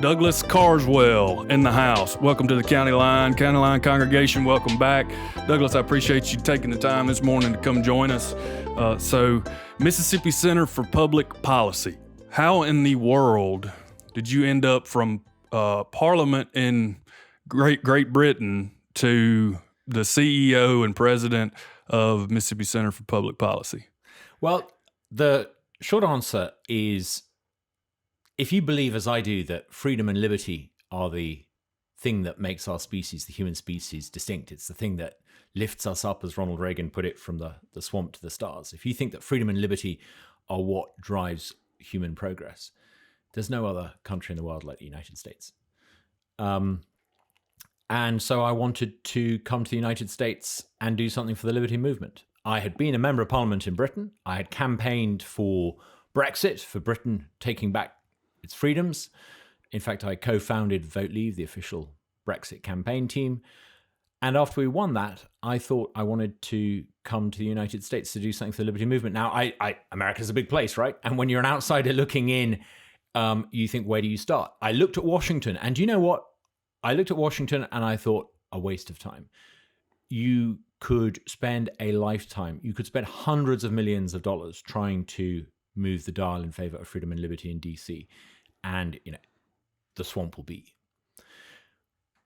Douglas Carswell in the house. Welcome to the County Line congregation. Welcome back. Douglas, I appreciate you taking the time this morning to come join us. So, Mississippi Center for Public Policy. How in the world did you end up from Parliament in Great Britain to the CEO and president of Mississippi Center for Public Policy? Well, the short answer is, if you believe, as I do, that freedom and liberty are the thing that makes our species, the human species, distinct, it's the thing that lifts us up, as Ronald Reagan put it, from the swamp to the stars. If you think that freedom and liberty are what drives human progress, there's no other country in the world like the United States. And so I wanted to come to the United States and do something for the liberty movement. I had been a member of parliament in Britain. I had campaigned for Brexit, for Britain taking back its freedoms. In fact, I co-founded Vote Leave, the official Brexit campaign team. And after we won that, I thought I wanted to come to the United States to do something for the liberty movement. Now, America's a big place, right? And when you're an outsider looking in, you think, where do you start? I looked at Washington, and do you know what? I looked at Washington and I thought, a waste of time. You could spend a lifetime, you could spend hundreds of millions of dollars trying to move the dial in favor of freedom and liberty in DC, and the swamp will be.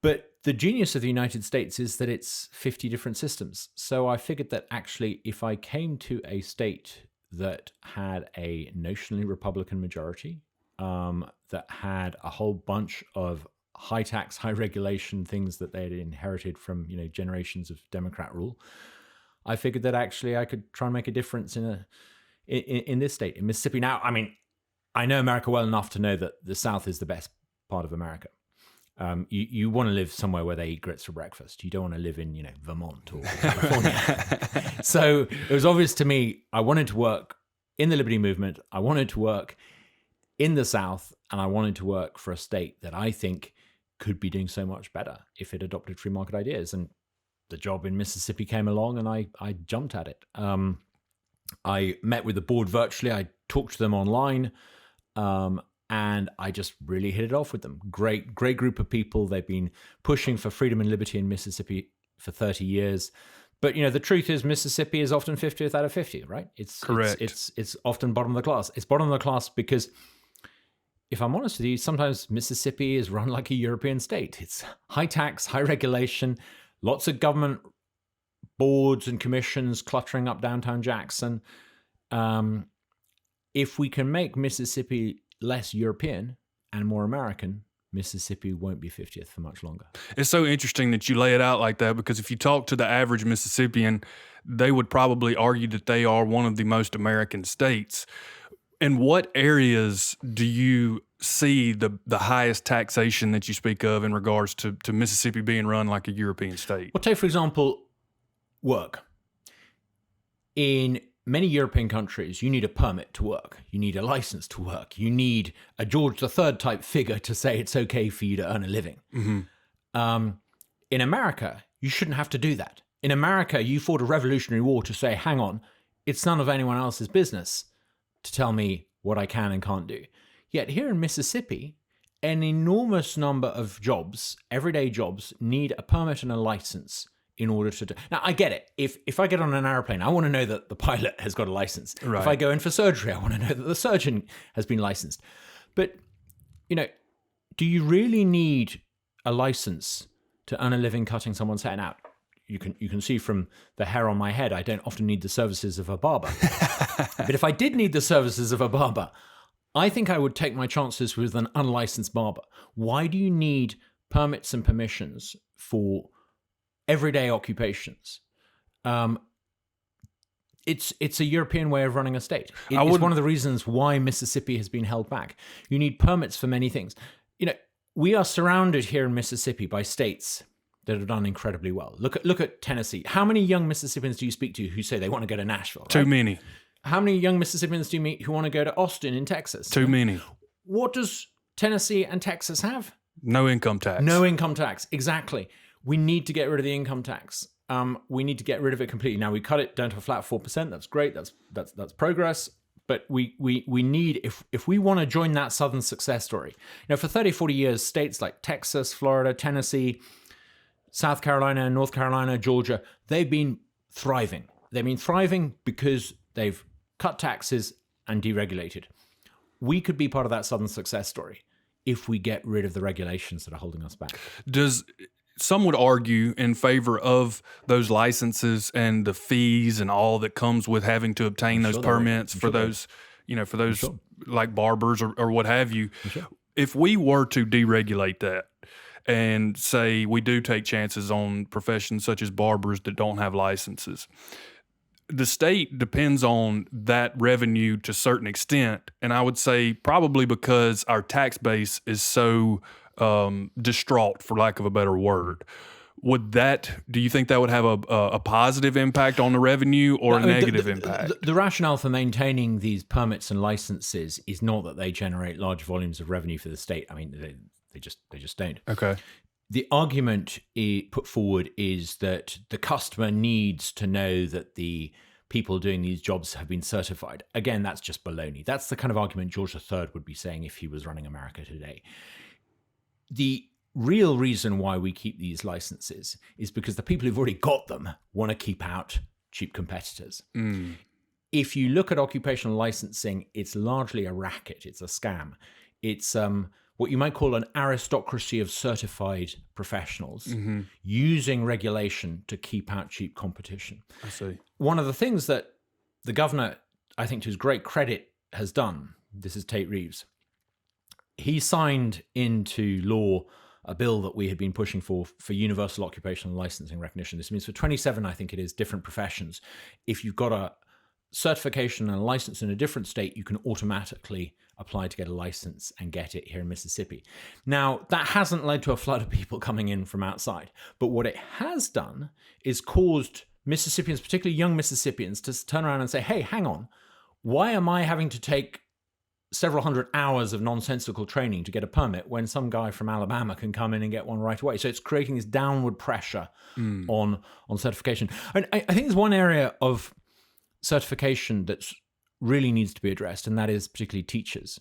But the genius of the United States is that it's 50 different systems. So I figured that actually, if I came to a state that had a notionally Republican majority, that had a whole bunch of high tax, high regulation things that they had inherited from generations of Democrat rule, I figured that actually I could try and make a difference in this state, in Mississippi. Now, I mean, I know America well enough to know that the South is the best part of America. You want to live somewhere where they eat grits for breakfast. You don't want to live in, Vermont or California. So it was obvious to me, I wanted to work in the liberty movement. I wanted to work in the South, and I wanted to work for a state that I think could be doing so much better if it adopted free market ideas. And the job in Mississippi came along, and I jumped at it. I met with the board virtually. I talked to them online, and I just really hit it off with them. Great group of people. They've been pushing for freedom and liberty in Mississippi for 30 years. But the truth is, Mississippi is often 50th out of 50, right? It's correct. It's often bottom of the class. It's bottom of the class because, if I'm honest with you, sometimes Mississippi is run like a European state. It's high tax, high regulation, lots of government boards and commissions cluttering up downtown Jackson. If we can make Mississippi less European and more American, Mississippi won't be 50th for much longer. It's so interesting that you lay it out like that, because if you talk to the average Mississippian, they would probably argue that they are one of the most American states. In what areas do you see the highest taxation that you speak of in regards to Mississippi being run like a European state? Well, take, for example, work. In many European countries, you need a permit to work. You need a license to work. You need a George III type figure to say it's okay for you to earn a living. Mm-hmm. In America, you shouldn't have to do that. In America, you fought a revolutionary war to say, hang on, it's none of anyone else's business to tell me what I can and can't do. Yet here in Mississippi, an enormous number of jobs, everyday jobs, need a permit and a license in order to do. Now, I get it. If I get on an airplane, I want to know that the pilot has got a license. Right. If I go in for surgery, I want to know that the surgeon has been licensed. But, do you really need a license to earn a living cutting someone's hair? Now, you can see from the hair on my head, I don't often need the services of a barber. But if I did need the services of a barber, I think I would take my chances with an unlicensed barber. Why do you need permits and permissions for everyday occupations? It's a European way of running a state. It's one of the reasons why Mississippi has been held back. You need permits for many things. We are surrounded here in Mississippi by states that have done incredibly well. Look at Tennessee. How many young Mississippians do you speak to who say they want to go to Nashville? Right? Too many. How many young Mississippians do you meet who want to go to Austin in Texas? Too many. What does Tennessee and Texas have? No income tax. No income tax. Exactly. We need to get rid of the income tax. We need to get rid of it completely. Now, we cut it down to a flat 4%. That's great. That's progress. but we need, if we want to join that Southern success story, for 30, 40 years, states like Texas, Florida, Tennessee, South Carolina, North Carolina, Georgia, they've been thriving. They've been thriving because they've cut taxes and deregulated. We could be part of that Southern success story if we get rid of the regulations that are holding us back. Some would argue in favor of those licenses and the fees and all that comes with having to obtain those permits for those, like barbers or what have you. If we were to deregulate that and say we do take chances on professions such as barbers that don't have licenses, the state depends on that revenue to a certain extent. And I would say probably because our tax base is so distraught, for lack of a better word. Do you think that would have a positive impact on the revenue or a negative impact? The rationale for maintaining these permits and licenses is not that they generate large volumes of revenue for the state. I mean, they just don't. Okay. The argument put forward is that the customer needs to know that the people doing these jobs have been certified. Again, that's just baloney. That's the kind of argument George III would be saying if he was running America today. The real reason why we keep these licenses is because the people who've already got them want to keep out cheap competitors. If you look at occupational licensing, it's largely a racket. It's a scam. It's what you might call an aristocracy of certified professionals using regulation to keep out cheap competition. I see. One of the things that the governor, I think to his great credit, has done, this is Tate Reeves, he signed into law a bill that we had been pushing for universal occupational licensing recognition. This means for 27, I think it is, different professions, if you've got a certification and a license in a different state, you can automatically apply to get a license and get it here in Mississippi. Now, that hasn't led to a flood of people coming in from outside, but what it has done is caused Mississippians, particularly young Mississippians, to turn around and say, hey, hang on, why am I having to take several hundred hours of nonsensical training to get a permit when some guy from Alabama can come in and get one right away? So it's creating this downward pressure on certification. And I think there's one area of certification that really needs to be addressed, and that is particularly teachers.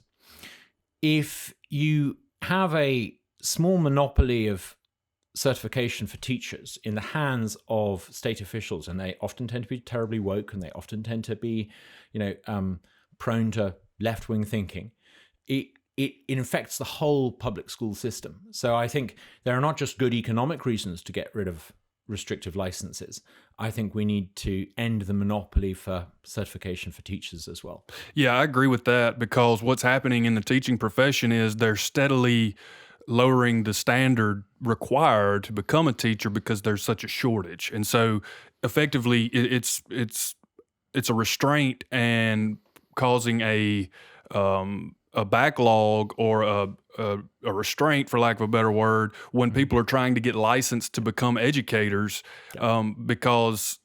If you have a small monopoly of certification for teachers in the hands of state officials, and they often tend to be terribly woke, and they often tend to be, prone to left-wing thinking, it infects the whole public school system. So I think there are not just good economic reasons to get rid of restrictive licenses. I think we need to end the monopoly for certification for teachers as well. Yeah, I agree with that, because what's happening in the teaching profession is they're steadily lowering the standard required to become a teacher because there's such a shortage. And so effectively it's a restraint and causing a backlog or a restraint, for lack of a better word, when people are trying to get licensed to become educators, because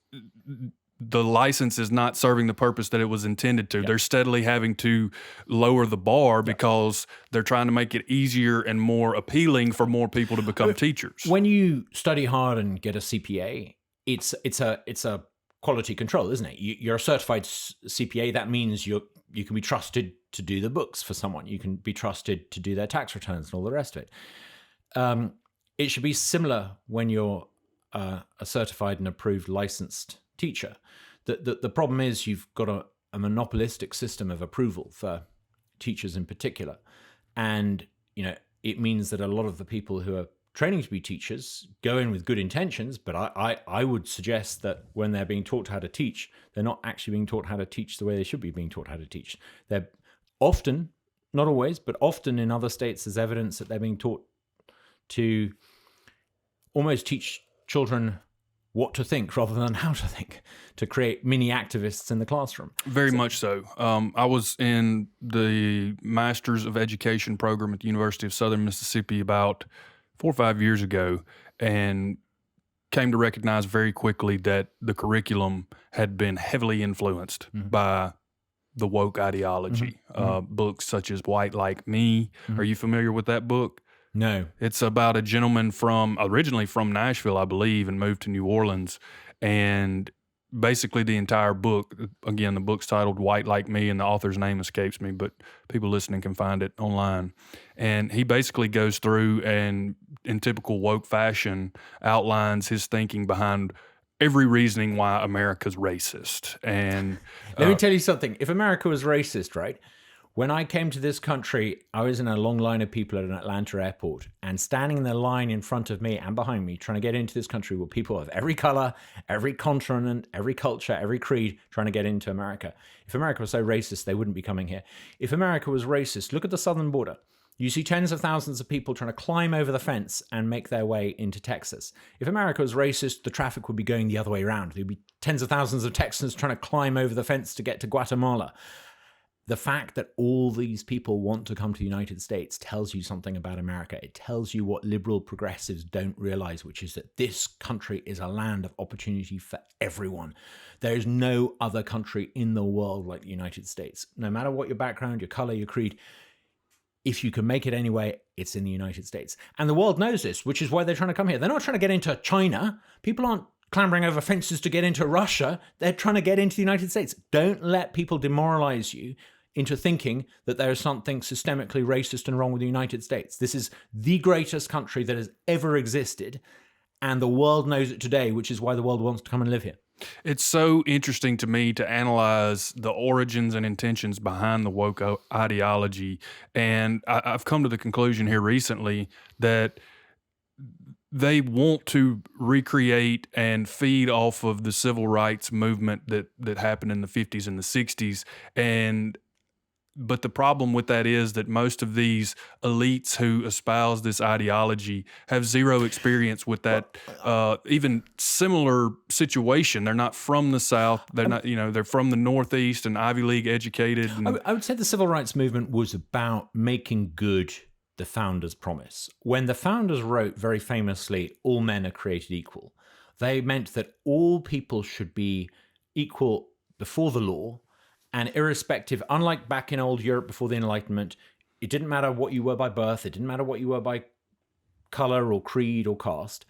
the license is not serving the purpose that it was intended to. They're steadily having to lower the bar because they're trying to make it easier and more appealing for more people to become teachers. When you study hard and get a CPA, it's a quality control, isn't it? You're a certified CPA. That means you can be trusted to do the books for someone. You can be trusted to do their tax returns and all the rest of it. It should be similar when you're a certified and approved licensed teacher. The problem is you've got a monopolistic system of approval for teachers in particular. And, it means that a lot of the people who are training to be teachers go in with good intentions, but I would suggest that when they're being taught how to teach, they're not actually being taught how to teach the way they should be being taught how to teach. They're often, not always, but often in other states, there's evidence that they're being taught to almost teach children what to think rather than how to think, to create mini activists in the classroom. Very much so. I was in the Masters of Education program at the University of Southern Mississippi about 4 or 5 years ago, and came to recognize very quickly that the curriculum had been heavily influenced by the woke ideology. Books such as White Like Me. Are you familiar with that book? No. It's about a gentleman originally from Nashville, I believe, and moved to New Orleans, and basically the entire book. Again, the book's titled White Like Me, and the author's name escapes me, but people listening can find it online. And he basically goes through and, in typical woke fashion, outlines his thinking behind every reasoning why America's racist. And let me tell you something. If America was racist, right? When I came to this country, I was in a long line of people at an Atlanta airport, and standing in the line in front of me and behind me, trying to get into this country, were people of every color, every continent, every culture, every creed, trying to get into America. If America was so racist, they wouldn't be coming here. If America was racist, look at the southern border. You see tens of thousands of people trying to climb over the fence and make their way into Texas. If America was racist, the traffic would be going the other way around. There'd be tens of thousands of Texans trying to climb over the fence to get to Guatemala. The fact that all these people want to come to the United States tells you something about America. It tells you what liberal progressives don't realize, which is that this country is a land of opportunity for everyone. There is no other country in the world like the United States. No matter what your background, your color, your creed, if you can make it anyway, it's in the United States. And the world knows this, which is why they're trying to come here. They're not trying to get into China. People aren't clambering over fences to get into Russia. They're trying to get into the United States. Don't let people demoralize you into thinking that there is something systemically racist and wrong with the United States. This is the greatest country that has ever existed, and the world knows it today, which is why the world wants to come and live here. It's so interesting to me to analyze the origins and intentions behind the woke ideology, and I've come to the conclusion here recently that they want to recreate and feed off of the civil rights movement that happened in the 50s and the 60s, but the problem with that is that most of these elites who espouse this ideology have zero experience with that, even similar situation. They're not from the South. They're not, they're from the Northeast and Ivy League educated. And I would say the civil rights movement was about making good the founders' promise. When the founders wrote very famously, "All men are created equal," they meant that all people should be equal before the law. And irrespective, unlike back in old Europe before the Enlightenment, it didn't matter what you were by birth, it didn't matter what you were by color or creed or caste.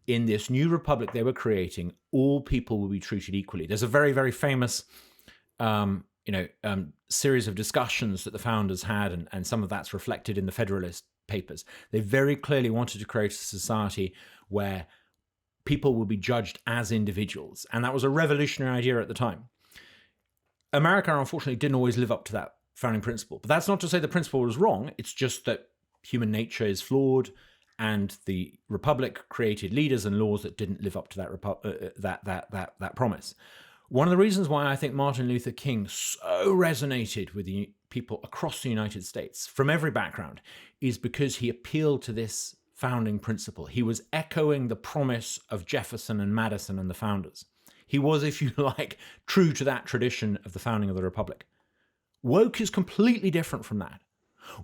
In this new republic they were creating, all people will be treated equally. There's a very, very famous series of discussions that the founders had, and some of that's reflected in the Federalist Papers. They very clearly wanted to create a society where people will be judged as individuals. And that was a revolutionary idea at the time. America, unfortunately, didn't always live up to that founding principle. But that's not to say the principle was wrong. It's just that human nature is flawed, and the Republic created leaders and laws that didn't live up to that promise. One of the reasons why I think Martin Luther King so resonated with the people across the United States from every background is because he appealed to this founding principle. He was echoing the promise of Jefferson and Madison and the founders. He was, if you like, true to that tradition of the founding of the Republic. Woke is completely different from that.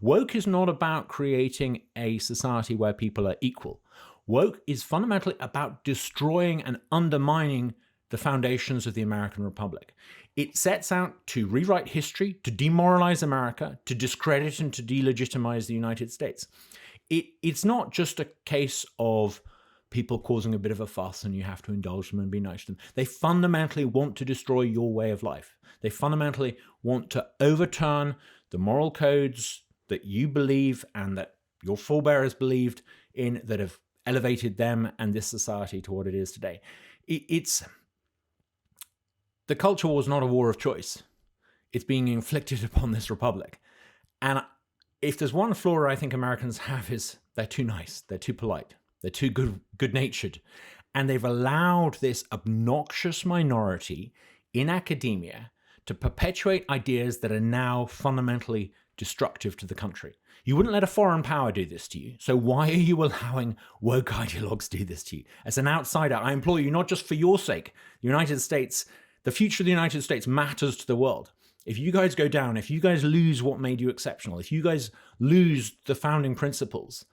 Woke is not about creating a society where people are equal. Woke is fundamentally about destroying and undermining the foundations of the American Republic. It sets out to rewrite history, to demoralize America, to discredit and to delegitimize the United States. It's not just a case of people causing a bit of a fuss and you have to indulge them and be nice to them. They fundamentally want to destroy your way of life. They fundamentally want to overturn the moral codes that you believe and that your forebears believed in, that have elevated them and this society to what it is today. The culture war is not a war of choice. It's being inflicted upon this republic. And if there's one flaw I think Americans have, is they're too nice, they're too polite. They're too good-natured. And they've allowed this obnoxious minority in academia to perpetuate ideas that are now fundamentally destructive to the country. You wouldn't let a foreign power do this to you. So why are you allowing woke ideologues do this to you? As an outsider, I implore you, not just for your sake. The United States, the future of the United States matters to the world. If you guys go down, if you guys lose what made you exceptional, if you guys lose the founding principles,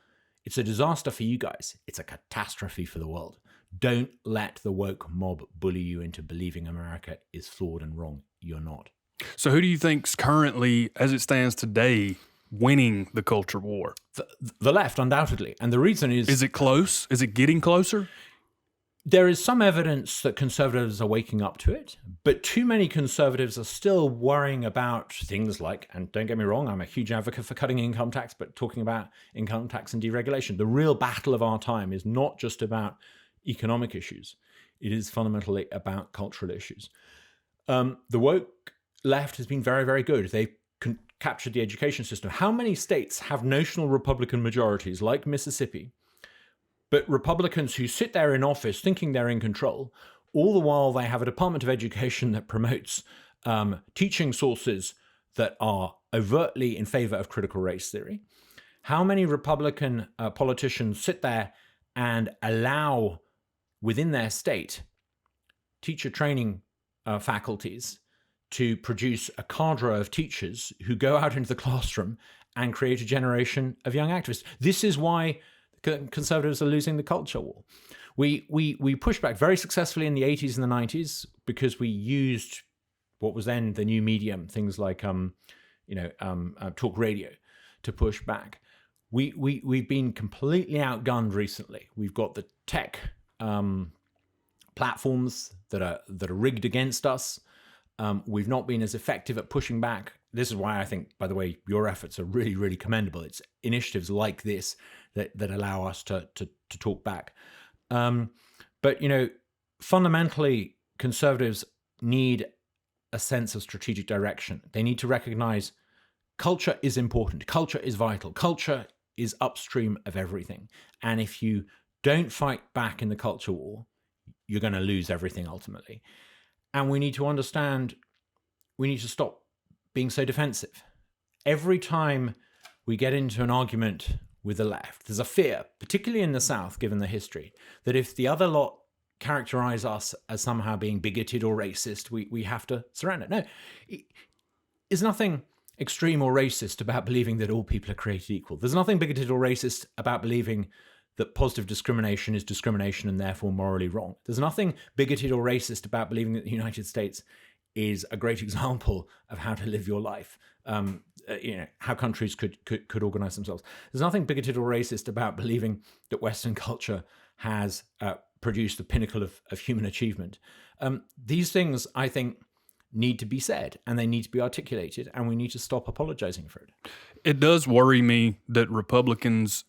it's a disaster for you guys. It's a catastrophe for the world. Don't let the woke mob bully you into believing America is flawed and wrong. You're not. So who do you think's currently, as it stands today, winning the culture war? The left, undoubtedly. And the reason is... Is it close? Is it getting closer? There is some evidence that conservatives are waking up to it, but too many conservatives are still worrying about things like, and don't get me wrong, I'm a huge advocate for cutting income tax, but talking about income tax and deregulation. The real battle of our time is not just about economic issues. It is fundamentally about cultural issues. The woke left has been very, very good. They've captured the education system. How many states have notional Republican majorities like Mississippi, but Republicans who sit there in office thinking they're in control, all the while they have a Department of Education that promotes teaching sources that are overtly in favor of critical race theory? How many Republican politicians sit there and allow within their state teacher training faculties to produce a cadre of teachers who go out into the classroom and create a generation of young activists? This is why conservatives are losing the culture war. We pushed back very successfully in the 80s and the 90s because we used what was then the new medium, things like talk radio, to push back. We've been completely outgunned recently. We've got the tech platforms that are rigged against us. We've not been as effective at pushing back. This is why I think, by the way, your efforts are really, really commendable. It's initiatives like this that allow us to talk back. But, fundamentally, conservatives need a sense of strategic direction. They need to recognize culture is important. Culture is vital. Culture is upstream of everything. And if you don't fight back in the culture war, you're going to lose everything ultimately. And we need to understand, we need to stop being so defensive. Every time we get into an argument with the left, there's a fear, particularly in the South, given the history, that if the other lot characterize us as somehow being bigoted or racist, we have to surrender. No, there's nothing extreme or racist about believing that all people are created equal. There's nothing bigoted or racist about believing that positive discrimination is discrimination and therefore morally wrong. There's nothing bigoted or racist about believing that the United States is a great example of how to live your life, how countries could organize themselves. There's nothing bigoted or racist about believing that Western culture has produced the pinnacle of human achievement. These things, I think, need to be said and they need to be articulated, and we need to stop apologizing for it. It does worry me that Republicans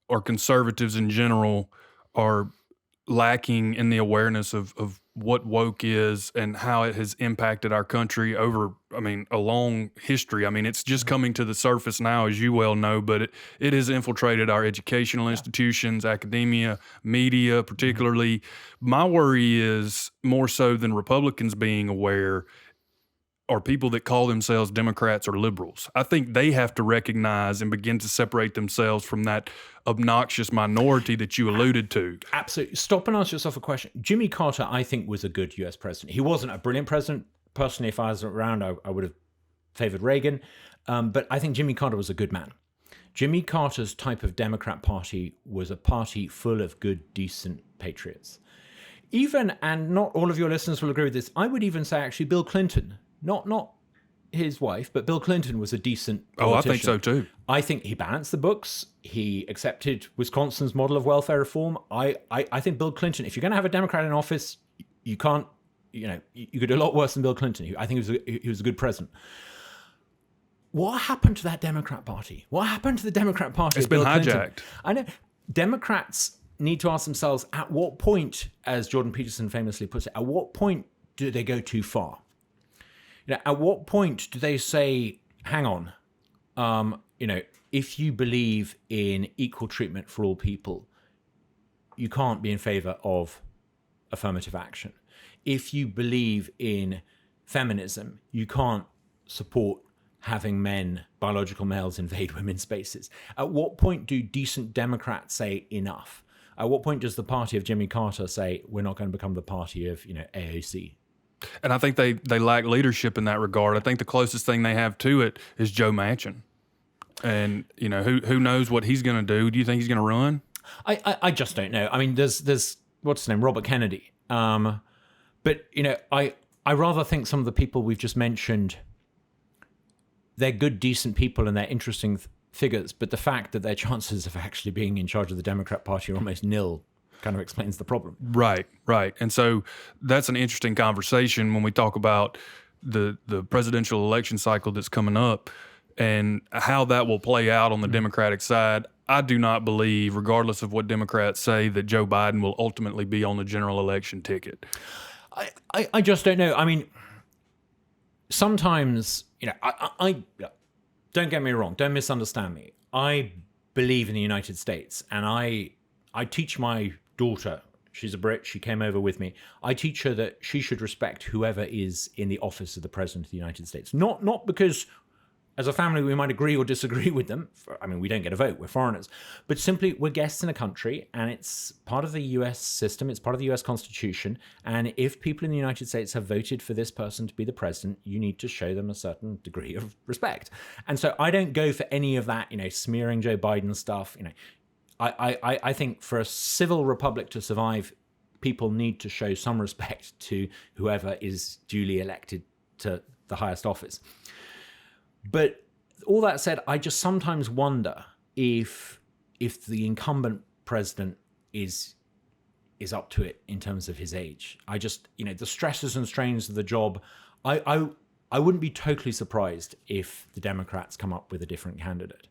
or conservatives in general are lacking in the awareness of what woke is and how it has impacted our country over, a long history. It's just coming to the surface now, as you well know, but it has infiltrated our educational institutions, academia, media particularly. My worry is more so than Republicans being aware are people that call themselves Democrats or liberals. I think they have to recognize and begin to separate themselves from that obnoxious minority that you alluded to. Absolutely. Stop and ask yourself a question. Jimmy Carter, I think, was a good US president. He wasn't a brilliant president. Personally, if I was around, I would have favored Reagan. But I think Jimmy Carter was a good man. Jimmy Carter's type of Democrat Party was a party full of good, decent patriots. Even, and not all of your listeners will agree with this, I would even say actually Bill Clinton, not his wife, but Bill Clinton was a decent politician. Oh, I think so too. I think he balanced the books. He accepted Wisconsin's model of welfare reform. I think Bill Clinton, if you're going to have a Democrat in office, you can't, you could do a lot worse than Bill Clinton. I think he was a good president. What happened to that Democrat Party? What happened to the Democrat Party? It's been hijacked. I know. Democrats need to ask themselves, at what point, as Jordan Peterson famously puts it, at what point do they go too far? At what point do they say, hang on, if you believe in equal treatment for all people, you can't be in favor of affirmative action. If you believe in feminism, you can't support having biological males invade women's spaces. At what point do decent Democrats say enough? At what point does the party of Jimmy Carter say, we're not going to become the party of, AOC? And I think they lack leadership in that regard. I think the closest thing they have to it is Joe Manchin. And, who knows what he's going to do? Do you think he's going to run? I just don't know. There's what's his name? Robert Kennedy. But, I rather think some of the people we've just mentioned, they're good, decent people and they're interesting figures. But the fact that their chances of actually being in charge of the Democrat Party are almost nil kind of explains the problem. Right. And so that's an interesting conversation when we talk about the presidential election cycle that's coming up and how that will play out on the Democratic side. I do not believe, regardless of what Democrats say, that Joe Biden will ultimately be on the general election ticket. I just don't know. I mean, sometimes, I don't get me wrong, don't misunderstand me. I believe in the United States, and I teach my daughter, she's a Brit, she came over with me, I teach her that she should respect whoever is in the office of the President of the United States. Not because as a family we might agree or disagree with them. I mean, we don't get a vote, we're foreigners. But simply, we're guests in a country, and it's part of the US system, it's part of the US Constitution, and if people in the United States have voted for this person to be the president, you need to show them a certain degree of respect. And so I don't go for any of that, smearing Joe Biden stuff. I think for a civil republic to survive, people need to show some respect to whoever is duly elected to the highest office. But all that said, I just sometimes wonder if the incumbent president is up to it in terms of his age. I just, the stresses and strains of the job, I wouldn't be totally surprised if the Democrats come up with a different candidate.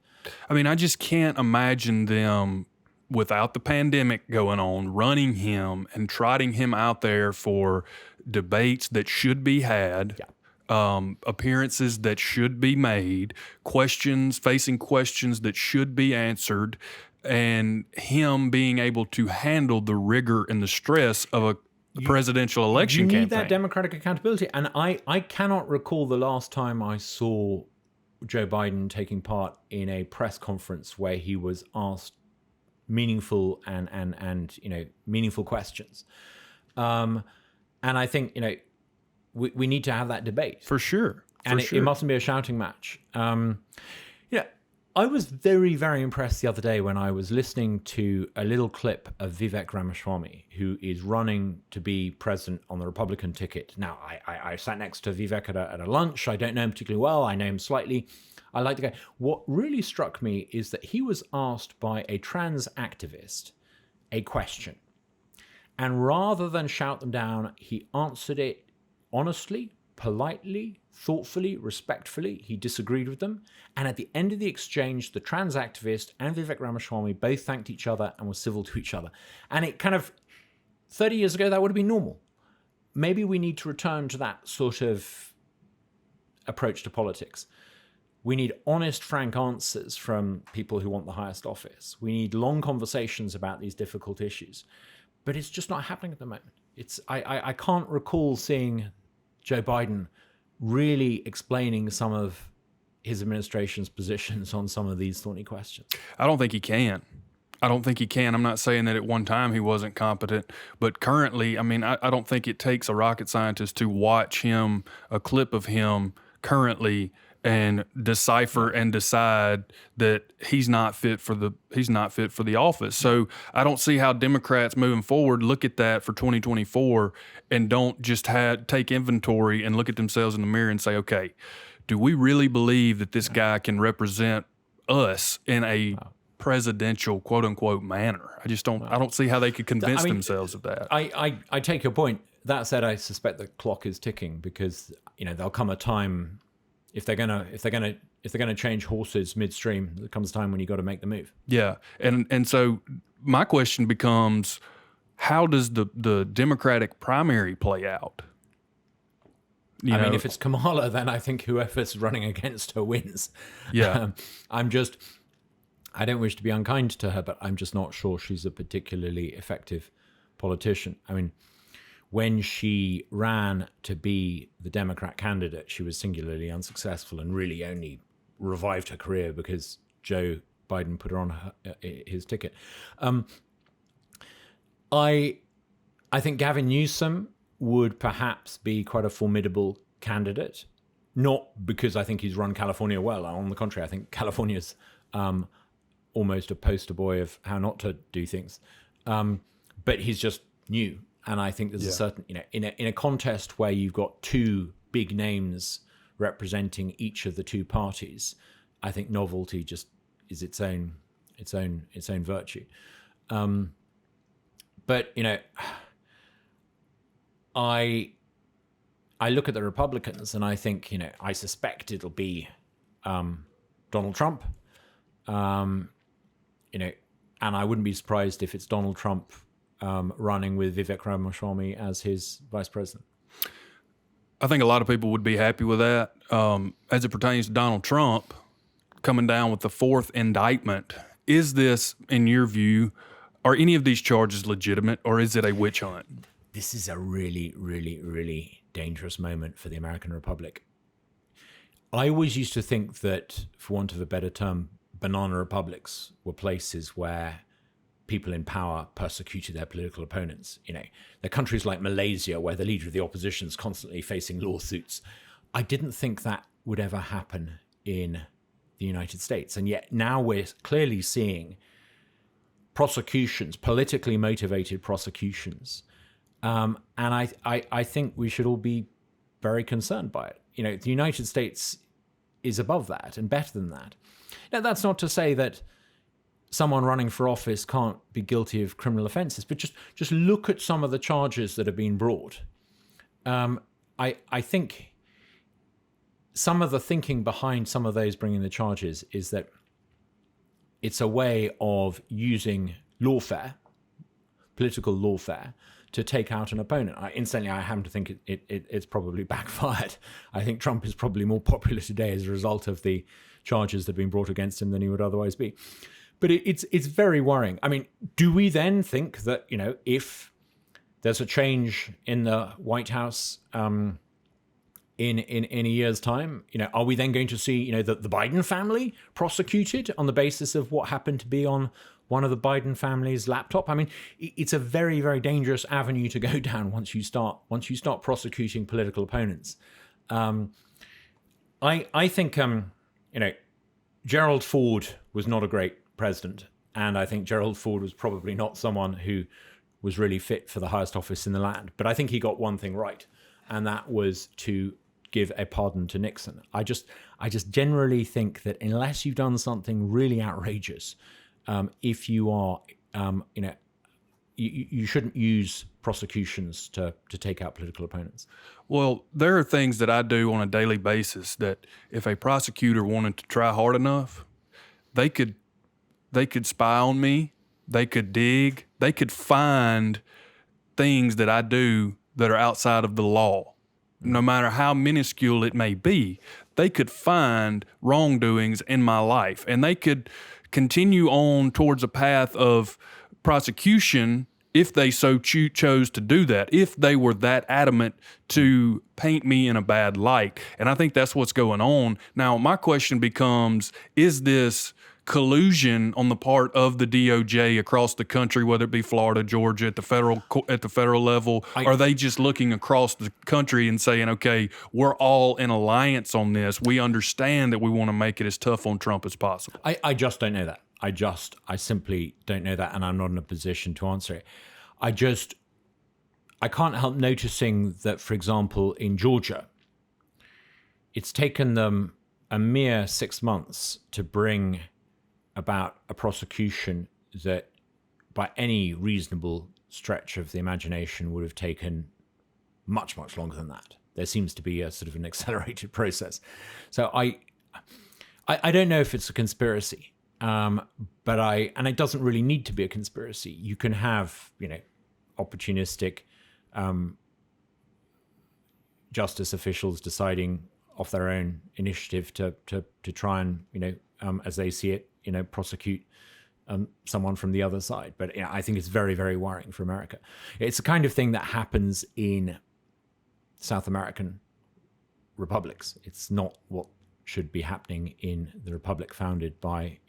I mean, I just can't imagine them, without the pandemic going on, running him and trotting him out there for debates that should be had. Yeah. Appearances that should be made, facing questions that should be answered, and him being able to handle the rigor and the stress of a presidential election campaign. You need that democratic accountability. And I cannot recall the last time I saw Joe Biden taking part in a press conference where he was asked meaningful and meaningful questions. And I think, we need to have that debate. For sure. And it mustn't be a shouting match. I was very, very impressed the other day when I was listening to a little clip of Vivek Ramaswamy, who is running to be president on the Republican ticket. Now, I sat next to Vivek at a lunch. I don't know him particularly well. I know him slightly. I like the guy. What really struck me is that he was asked by a trans activist a question. And rather than shout them down, he answered it honestly, politely, thoughtfully, respectfully. He disagreed with them. And at the end of the exchange, the trans activist and Vivek Ramaswamy both thanked each other and were civil to each other. And it kind of, 30 years ago, that would have been normal. Maybe we need to return to that sort of approach to politics. We need honest, frank answers from people who want the highest office. We need long conversations about these difficult issues. But it's just not happening at the moment. I can't recall seeing Joe Biden really explaining some of his administration's positions on some of these thorny questions. I don't think he can. I'm not saying that at one time he wasn't competent, but currently, I mean, I don't think it takes a rocket scientist to watch a clip of him currently and decipher and decide that he's not fit for the office. So I don't see how Democrats moving forward look at that for 2024 and don't just take inventory and look at themselves in the mirror and say, okay, do we really believe that this guy can represent us in a presidential quote unquote manner? I don't see how they could convince themselves of that. I take your point. That said, I suspect the clock is ticking because there'll come a time. If they're gonna change horses midstream, there comes a time when you got to make the move. Yeah, and so my question becomes, how does the Democratic primary play out? I mean, if it's Kamala, then I think whoever's running against her wins. Yeah, I don't wish to be unkind to her, but I'm just not sure she's a particularly effective politician. I mean, when she ran to be the Democrat candidate, she was singularly unsuccessful and really only revived her career because Joe Biden put her on his ticket. I think Gavin Newsom would perhaps be quite a formidable candidate, not because I think he's run California well. On the contrary, I think California's almost a poster boy of how not to do things. But he's just new. And I think there's a certain, in a contest where you've got two big names representing each of the two parties, I think novelty just is its own virtue. But, I look at the Republicans and I think, I suspect it'll be Donald Trump, and I wouldn't be surprised if it's Donald Trump running with Vivek Ramaswamy as his vice president. I think a lot of people would be happy with that. As it pertains to Donald Trump coming down with the fourth indictment, is this, in your view, are any of these charges legitimate, or is it a witch hunt? This is a really, really, really dangerous moment for the American Republic. I always used to think that, for want of a better term, banana republics were places where people in power persecuted their political opponents. There are countries like Malaysia where the leader of the opposition is constantly facing lawsuits. I didn't think that would ever happen in the United States. And yet now we're clearly seeing prosecutions, politically motivated prosecutions. And I think we should all be very concerned by it. The United States is above that and better than that. Now, that's not to say that someone running for office can't be guilty of criminal offences, but just look at some of the charges that have been brought. I think some of the thinking behind some of those bringing the charges is that it's a way of using lawfare, political lawfare, to take out an opponent. Instantly, I happen to think it's probably backfired. I think Trump is probably more popular today as a result of the charges that have been brought against him than he would otherwise be. But it's very worrying. I mean, do we then think that, if there's a change in the White House in a year's time, are we then going to see, the Biden family prosecuted on the basis of what happened to be on one of the Biden family's laptop? I mean, it's a very, very dangerous avenue to go down once you start prosecuting political opponents. I think, Gerald Ford was not a great president, and I think Gerald Ford was probably not someone who was really fit for the highest office in the land. But I think he got one thing right, and that was to give a pardon to Nixon. I just generally think that unless you've done something really outrageous, if you are, you shouldn't use prosecutions to take out political opponents. Well, there are things that I do on a daily basis that if a prosecutor wanted to try hard enough, they could spy on me, they could dig, they could find things that I do that are outside of the law. No matter how minuscule it may be, they could find wrongdoings in my life, and they could continue on towards a path of prosecution if they so chose to do that, if they were that adamant to paint me in a bad light. And I think that's what's going on. Now, my question becomes, is this collusion on the part of the DOJ across the country, whether it be Florida, Georgia, at the federal level? Are they just looking across the country and saying, okay, we're all in alliance on this. We understand that we want to make it as tough on Trump as possible? I just don't know that. I simply don't know that, and I'm not in a position to answer it. I can't help noticing that, for example, in Georgia, it's taken them a mere 6 months to bring about a prosecution that by any reasonable stretch of the imagination would have taken much, much longer than that. There seems to be a sort of an accelerated process. So I don't know if it's a conspiracy, and it doesn't really need to be a conspiracy. You can have, opportunistic justice officials deciding off their own initiative to try and, as they see it, prosecute someone from the other side. But I think it's very, very worrying for America. It's the kind of thing that happens in South American republics. It's not what should be happening in the republic founded by,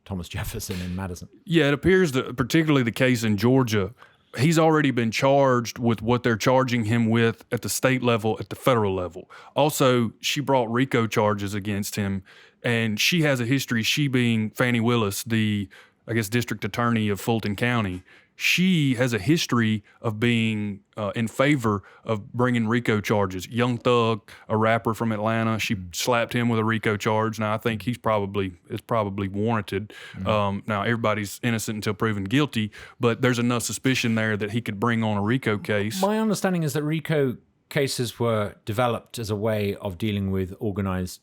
Thomas Jefferson and Madison. Yeah, it appears that particularly the case in Georgia, he's already been charged with what they're charging him with at the state level, at the federal level. Also, she brought RICO charges against him, and she has a history, she being Fannie Willis, the, district attorney of Fulton County. she has a history of being in favor of bringing RICO charges. Young Thug, a rapper from Atlanta, she slapped him with a RICO charge. Now I think it's probably warranted. Now everybody's innocent until proven guilty, but there's enough suspicion there that he could bring on a RICO case. My understanding is that RICO cases were developed as a way of dealing with organized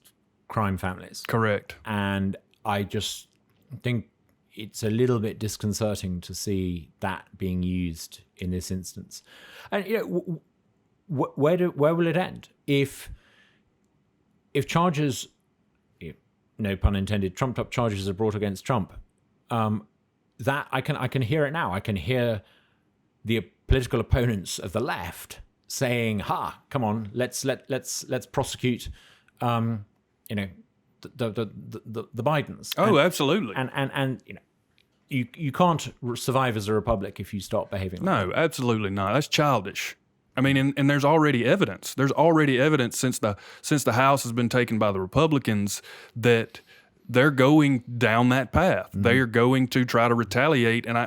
crime families. Correct. And I just think it's a little bit disconcerting to see that being used in this instance. And where will it end if charges, no pun intended, trumped up charges are brought against Trump? That I can hear it now. I can hear the political opponents of the left saying, come on, let's prosecute the Bidens. Oh, absolutely. And you can't survive as a republic if you stop behaving like that. No, absolutely not. That's childish. I mean, and there's already evidence. There's already evidence since the House has been taken by the Republicans that they're going down that path. Mm-hmm. They are going to try to retaliate. And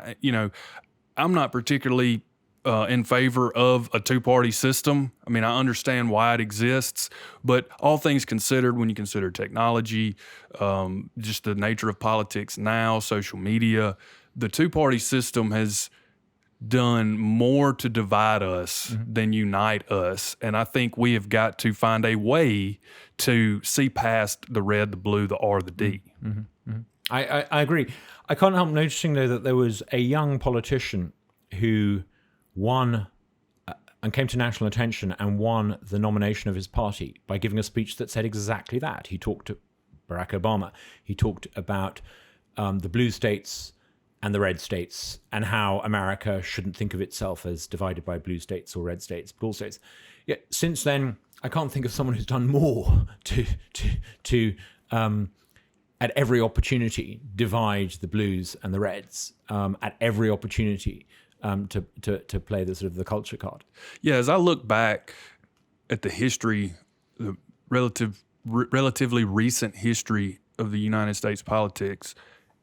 I'm not particularly in favor of a two-party system. I mean, I understand why it exists, but all things considered, when you consider technology, just the nature of politics now, social media, the two-party system has done more to divide us than unite us. And I think we have got to find a way to see past the red, the blue, the R, the D. Mm-hmm. Mm-hmm. I agree. I can't help noticing, though, that there was a young politician who won and came to national attention and won the nomination of his party by giving a speech that said exactly that. He talked to Barack Obama. He talked about the blue states and the red states and how America shouldn't think of itself as divided by blue states or red states, but all states. Yet since then, I can't think of someone who's done more to at every opportunity divide the blues and the reds, at every opportunity to play the sort of the culture card. Yeah, as I look back at the history, the relatively recent history of the United States politics,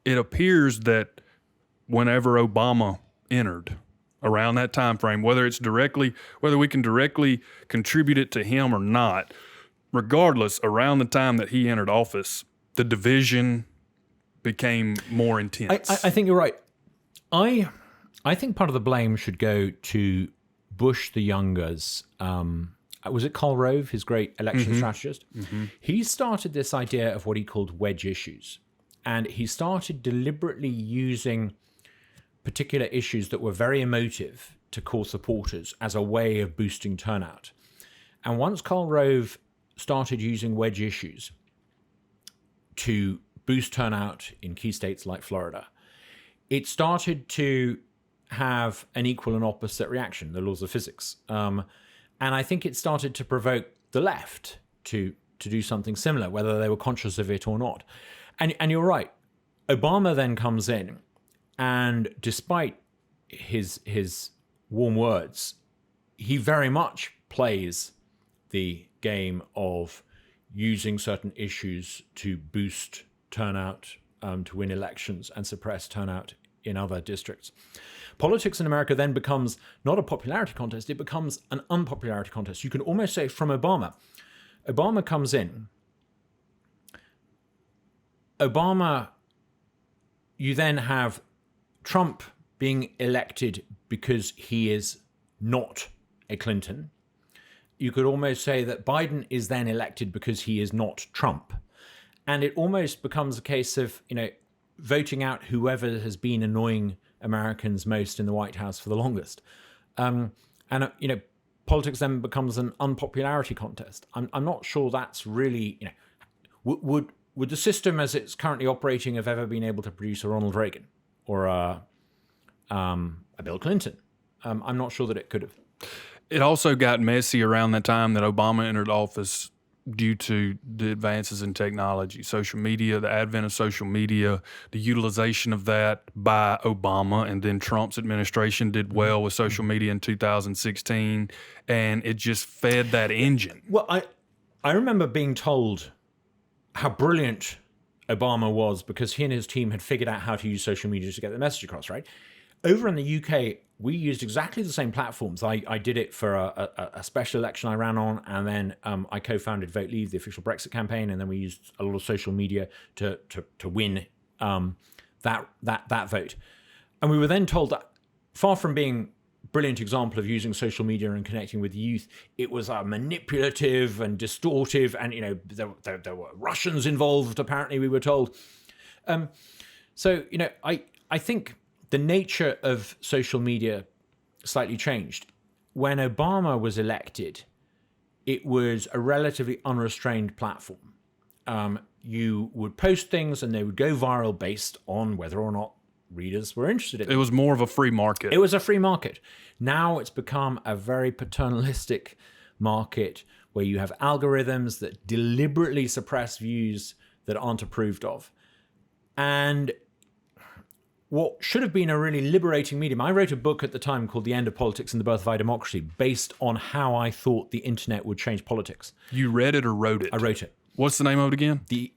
it appears that whenever Obama entered, around that time frame, whether we can directly contribute it to him or not, regardless, around the time that he entered office, the division became more intense. I think you're right. I think part of the blame should go to Bush the Younger's, was it Karl Rove, his great election strategist? Mm-hmm. He started this idea of what he called wedge issues. And he started deliberately using particular issues that were very emotive to core supporters as a way of boosting turnout. And once Karl Rove started using wedge issues to boost turnout in key states like Florida, it started to have an equal and opposite reaction, the laws of physics. And I think it started to provoke the left to do something similar, whether they were conscious of it or not. And you're right. Obama then comes in, and despite his warm words, he very much plays the game of using certain issues to boost turnout, to win elections and suppress turnout in other districts. Politics in America then becomes not a popularity contest, it becomes an unpopularity contest. You can almost say from Obama. Obama comes in. You then have Trump being elected because he is not a Clinton. You could almost say that Biden is then elected because he is not Trump. And it almost becomes a case of, voting out whoever has been annoying Americans most in the White House for the longest. Politics then becomes an unpopularity contest. I'm not sure that's really, would the system as it's currently operating have ever been able to produce a Ronald Reagan or a Bill Clinton? I'm not sure that it could have. It also got messy around the time that Obama entered office due to the advances in technology, social media, the advent of social media, the utilization of that by Obama, and then Trump's administration did well with social media in 2016, and it just fed that engine. Well, I remember being told how brilliant Obama was because he and his team had figured out how to use social media to get the message across, right? Over in the UK, we used exactly the same platforms. I did it for a special election I ran on, and then I co-founded Vote Leave, the official Brexit campaign, and then we used a lot of social media to win that vote. And we were then told that, far from being a brilliant example of using social media and connecting with youth, it was manipulative and distortive, and there were Russians involved. Apparently, we were told. So I think the nature of social media slightly changed. When Obama was elected, it was a relatively unrestrained platform. You would post things and they would go viral based on whether or not readers were interested in it. It was more of a free market. It was a free market. Now it's become a very paternalistic market where you have algorithms that deliberately suppress views that aren't approved of. And what should have been a really liberating medium. I wrote a book at the time called The End of Politics and the Birth of Democracy, based on how I thought the internet would change politics. You read it or wrote it? I wrote it. What's the name of it again? The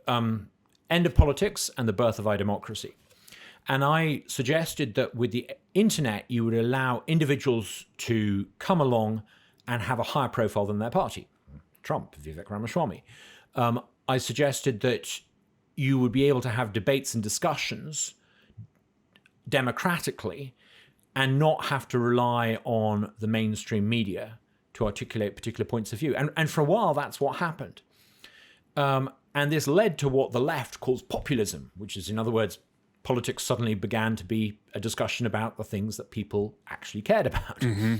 End of Politics and the Birth of Democracy. And I suggested that with the internet, you would allow individuals to come along and have a higher profile than their party. Trump, Vivek Ramaswamy. I suggested that you would be able to have debates and discussions democratically and not have to rely on the mainstream media to articulate particular points of view. And for a while, that's what happened. And this led to what the left calls populism, which is, in other words, politics suddenly began to be a discussion about the things that people actually cared about. Mm-hmm.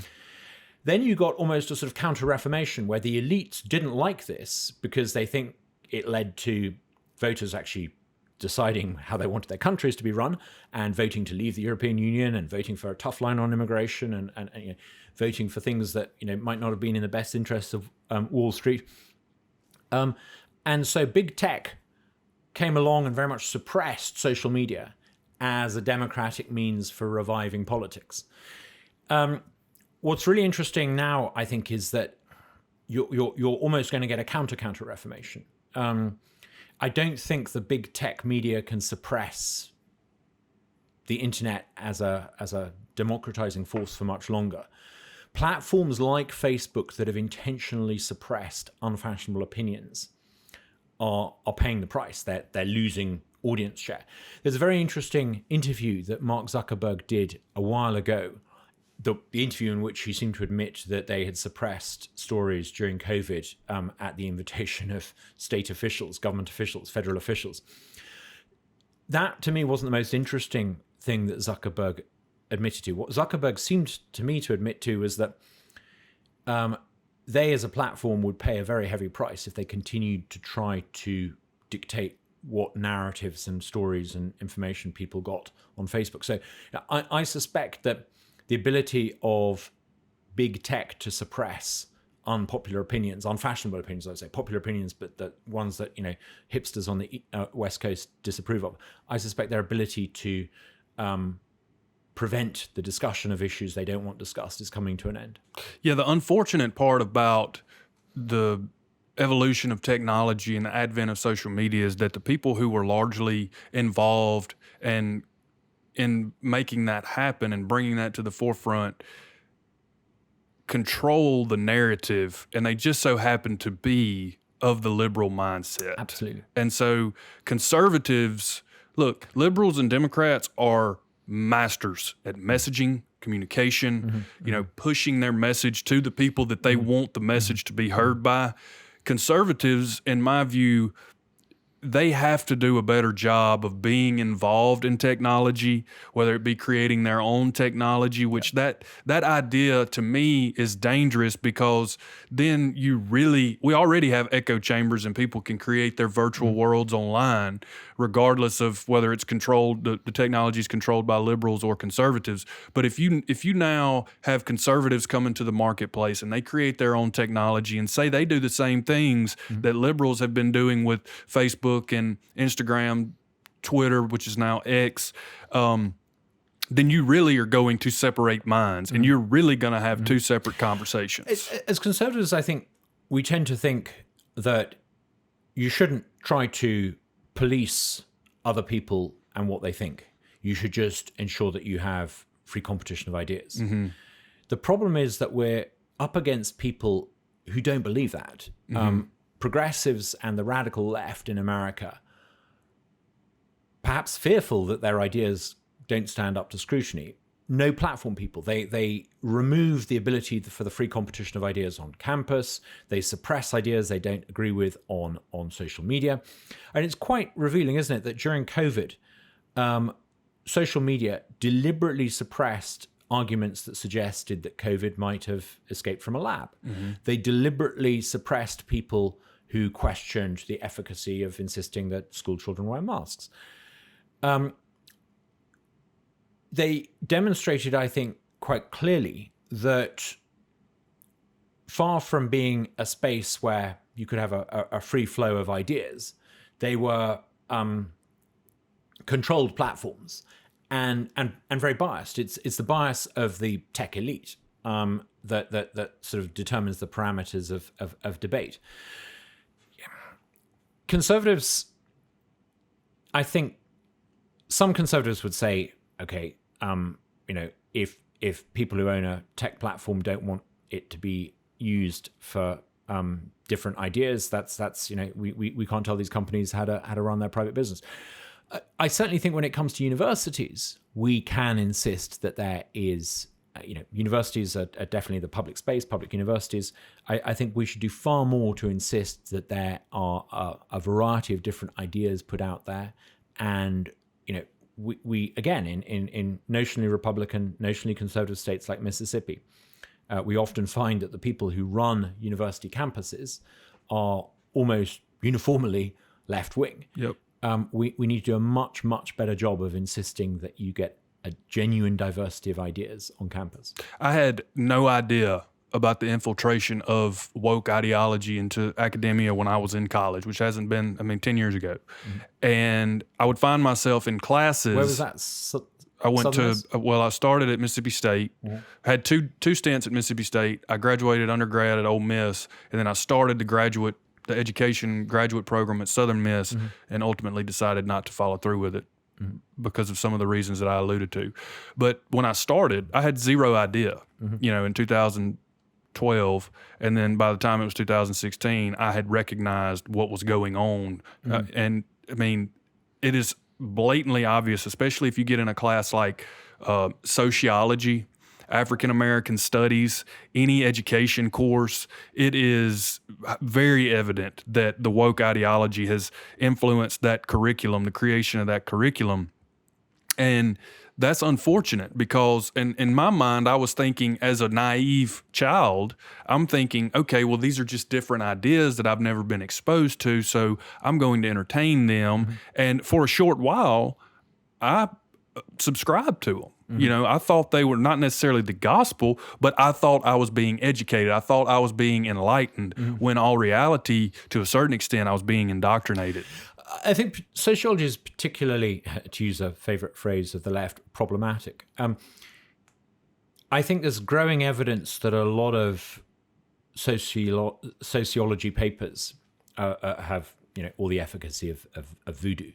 Then you got almost a sort of counter-reformation where the elites didn't like this because they think it led to voters actually deciding how they wanted their countries to be run and voting to leave the European Union and voting for a tough line on immigration and voting for things that might not have been in the best interests of Wall Street. And so big tech came along and very much suppressed social media as a democratic means for reviving politics. What's really interesting now, I think, is that you're almost going to get a counter reformation. I don't think the big tech media can suppress the internet as a democratizing force for much longer. Platforms like Facebook that have intentionally suppressed unfashionable opinions are paying the price. They're losing audience share. There's a very interesting interview that Mark Zuckerberg did a while ago, the interview in which he seemed to admit that they had suppressed stories during COVID at the invitation of state officials, government officials, federal officials. That, to me, wasn't the most interesting thing that Zuckerberg admitted to. What Zuckerberg seemed to me to admit to was that they as a platform would pay a very heavy price if they continued to try to dictate what narratives and stories and information people got on Facebook. So I suspect that the ability of big tech to suppress unpopular opinions, unfashionable opinions, I would say, popular opinions, but the ones that hipsters on the West Coast disapprove of, I suspect their ability to prevent the discussion of issues they don't want discussed is coming to an end. Yeah, the unfortunate part about the evolution of technology and the advent of social media is that the people who were largely involved and in making that happen and bringing that to the forefront control the narrative, and they just so happen to be of the liberal mindset. Absolutely. And so conservatives, look, liberals and Democrats are masters at messaging, communication, pushing their message to the people that they want the message to be heard by. Conservatives, in my view, they have to do a better job of being involved in technology, whether it be creating their own technology, which that idea to me is dangerous, because then we already have echo chambers and people can create their virtual worlds online, regardless of whether it's controlled, the technology is controlled by liberals or conservatives. But if you now have conservatives come into the marketplace and they create their own technology and say they do the same things that liberals have been doing with Facebook and Instagram, Twitter, which is now X, then you really are going to separate minds, and you're really going to have two separate conversations. As conservatives, I think we tend to think that you shouldn't try to police other people and what they think. You should just ensure that you have free competition of ideas. The problem is that we're up against people who don't believe that. Progressives and the radical left in America, perhaps fearful that their ideas don't stand up to scrutiny. No platform people. They remove the ability for the free competition of ideas on campus. They suppress ideas they don't agree with on social media. And it's quite revealing, isn't it, that during COVID, social media deliberately suppressed arguments that suggested that COVID might have escaped from a lab. They deliberately suppressed people who questioned the efficacy of insisting that school children wear masks. They demonstrated, I think, quite clearly that far from being a space where you could have a free flow of ideas, they were controlled platforms and very biased. It's the bias of the tech elite that sort of determines the parameters of debate. Conservatives, I think some conservatives would say, okay, if people who own a tech platform don't want it to be used for different ideas, that's we can't tell these companies how to run their private business. I certainly think when it comes to universities, we can insist that there is, universities are definitely the public space, public universities. I think we should do far more to insist that there are a variety of different ideas put out there. And, we again, in notionally Republican, notionally conservative states like Mississippi, we often find that the people who run university campuses are almost uniformly left-wing. Yep. We need to do a much, much better job of insisting that you get a genuine diversity of ideas on campus. I had no idea about the infiltration of woke ideology into academia when I was in college, which hasn't been, 10 years ago. And I would find myself in classes. Where was that? I went I started at Mississippi State, had two stints at Mississippi State. I graduated undergrad at Ole Miss, and then I started the education graduate program at Southern Miss, and ultimately decided not to follow through with it because of some of the reasons that I alluded to. But when I started, I had zero idea, in 2012, and then by the time it was 2016, I had recognized what was going on. And it is blatantly obvious, especially if you get in a class like sociology, African American studies, any education course, it is very evident that the woke ideology has influenced that curriculum, the creation of that curriculum. And that's unfortunate because in my mind, I was thinking as a naive child, I'm thinking, okay, well, these are just different ideas that I've never been exposed to, so I'm going to entertain them. And for a short while, I subscribed to them. I thought they were not necessarily the gospel, but I thought I was being educated. I thought I was being enlightened, when all reality, to a certain extent, I was being indoctrinated. I think sociology is particularly, to use a favorite phrase of the left, problematic. I think there's growing evidence that a lot of sociology papers have, all the efficacy of voodoo.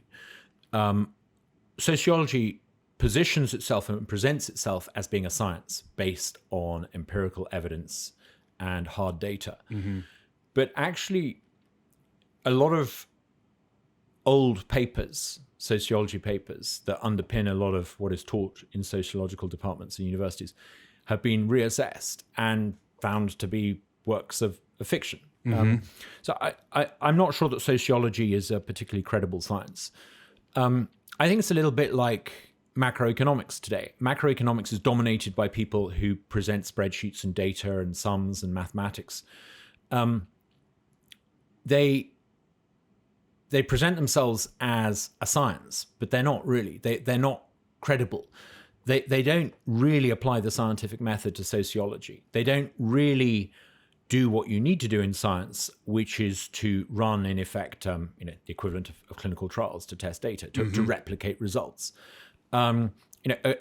Sociology positions itself and presents itself as being a science based on empirical evidence and hard data. But actually, a lot of old papers, sociology papers, that underpin a lot of what is taught in sociological departments and universities have been reassessed and found to be works of fiction. So I'm not sure that sociology is a particularly credible science. I think it's a little bit like macroeconomics today. Macroeconomics is dominated by people who present spreadsheets and data and sums and mathematics. They present themselves as a science, but they're not really. They're not credible. They don't really apply the scientific method to sociology. They don't really do what you need to do in science, which is to run, in effect, the equivalent of clinical trials to test data, to replicate results. An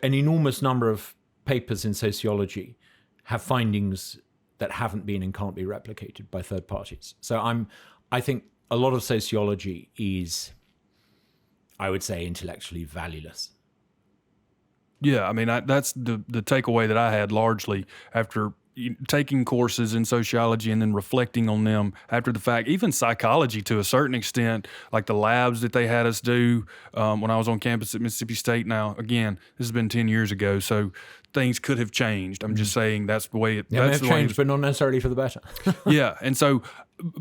enormous number of papers in sociology have findings that haven't been and can't be replicated by third parties. So I think a lot of sociology is, I would say, intellectually valueless. Yeah, I mean, that's the takeaway that I had largely after taking courses in sociology and then reflecting on them after the fact. Even psychology, to a certain extent, like the labs that they had us do when I was on campus at Mississippi State. Now, again, this has been 10 years ago, so things could have changed. I'm just saying that's the way it. They may That's have the way changed, but not necessarily for the better. Yeah, and so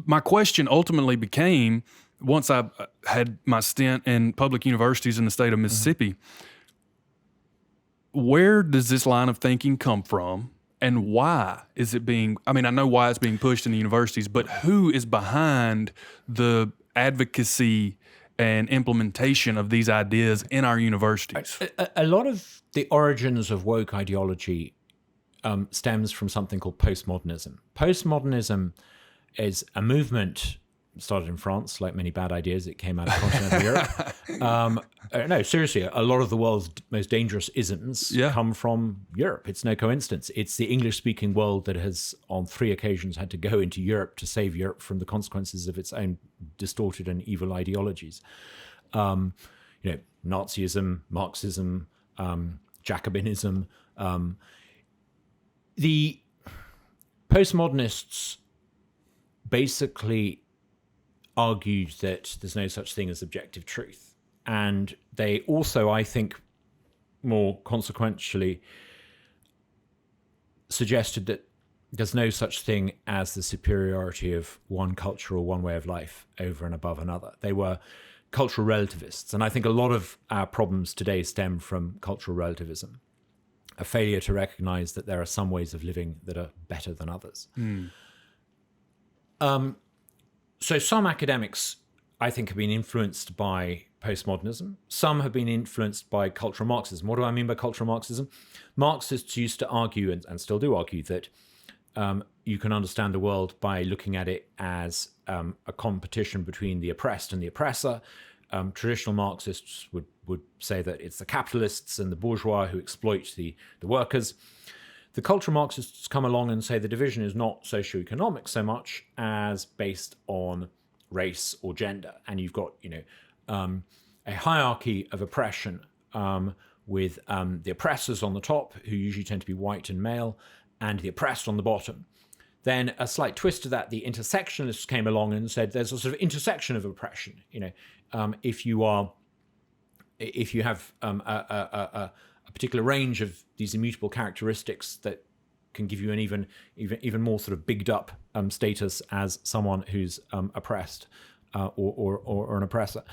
my question ultimately became, once I had my stint in public universities in the state of Mississippi, where does this line of thinking come from, and why is it being, I mean, I know why it's being pushed in the universities, but who is behind the advocacy and implementation of these ideas in our universities? A lot of the origins of woke ideology stems from something called postmodernism. Postmodernism is a movement started in France, like many bad ideas. It came out of continental Europe. No, seriously, a lot of the world's most dangerous isms come from Europe. It's no coincidence. It's the English-speaking world that has, on 3 occasions, had to go into Europe to save Europe from the consequences of its own distorted and evil ideologies. Nazism, Marxism, Jacobinism. The postmodernists basically argued that there's no such thing as objective truth. And they also, I think, more consequentially suggested that there's no such thing as the superiority of one culture or one way of life over and above another. They were cultural relativists. And I think a lot of our problems today stem from cultural relativism, a failure to recognize that there are some ways of living that are better than others. So some academics, I think, have been influenced by postmodernism. Some have been influenced by cultural Marxism. What do I mean by cultural Marxism? Marxists used to argue, and still do argue, that you can understand the world by looking at it as a competition between the oppressed and the oppressor. Traditional Marxists would say that it's the capitalists and the bourgeois who exploit the workers. The cultural Marxists come along and say the division is not socioeconomic so much as based on race or gender. And you've got, a hierarchy of oppression with the oppressors on the top, who usually tend to be white and male, and the oppressed on the bottom. Then a slight twist to that, the intersectionalists came along and said there's a sort of intersection of oppression. If you have a particular range of these immutable characteristics that can give you an even more sort of bigged up status as someone who's oppressed or an oppressor.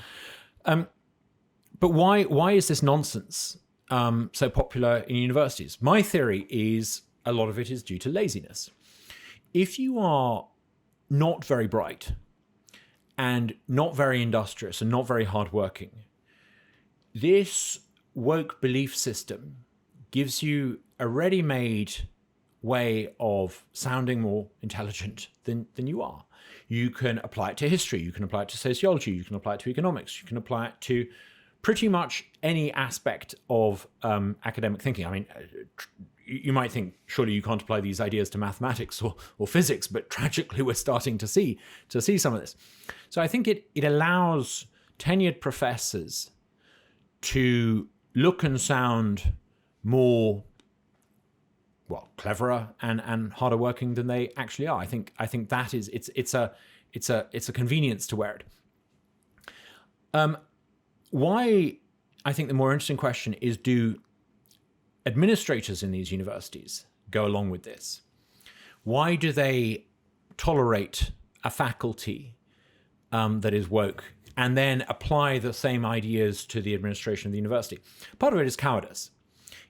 But why is this nonsense so popular in universities? My theory is a lot of it is due to laziness. If you are not very bright and not very industrious and not very hardworking, this woke belief system gives you a ready-made way of sounding more intelligent than you are. You can apply it to history, you can apply it to sociology, you can apply it to economics, you can apply it to pretty much any aspect of academic thinking. I mean, you might think, surely you can't apply these ideas to mathematics or physics, but tragically we're starting to see some of this. So I think it allows tenured professors to look and sound more, cleverer and harder working than they actually are. I think that is it's a convenience to wear it. Why I think the more interesting question is, do administrators in these universities go along with this? Why do they tolerate a faculty that is woke and then apply the same ideas to the administration of the university? Part of it is cowardice.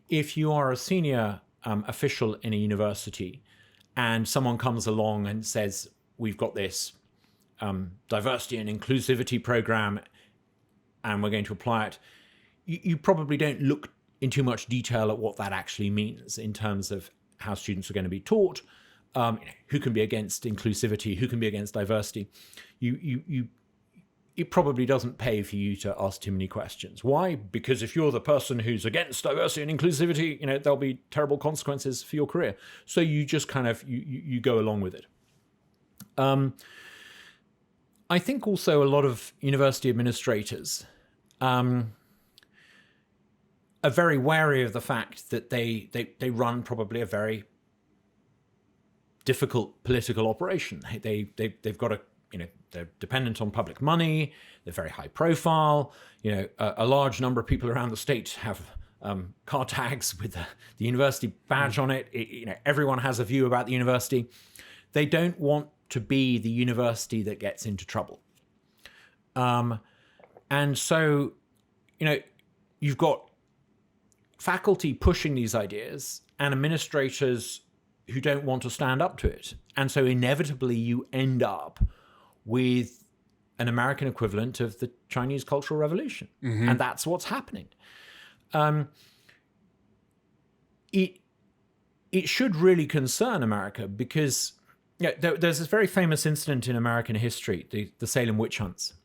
If you are a senior official in a university and someone comes along and says, we've got this diversity and inclusivity program and we're going to apply it, you probably don't look in too much detail at what that actually means in terms of how students are going to be taught, who can be against inclusivity, who can be against diversity. It probably doesn't pay for you to ask too many questions. Why? Because if you're the person who's against diversity and inclusivity, there'll be terrible consequences for your career. So you just kind of, you go along with it. I think also a lot of university administrators are very wary of the fact that they run probably a very difficult political operation. They've got they're dependent on public money. They're very high profile. A large number of people around the state have car tags with the university badge on it. Everyone has a view about the university. They don't want to be the university that gets into trouble. And so, you've got faculty pushing these ideas and administrators who don't want to stand up to it. And so inevitably you end up with an American equivalent of the Chinese Cultural Revolution. Mm-hmm. And that's what's happening. It should really concern America because there's this very famous incident in American history, the Salem witch hunts.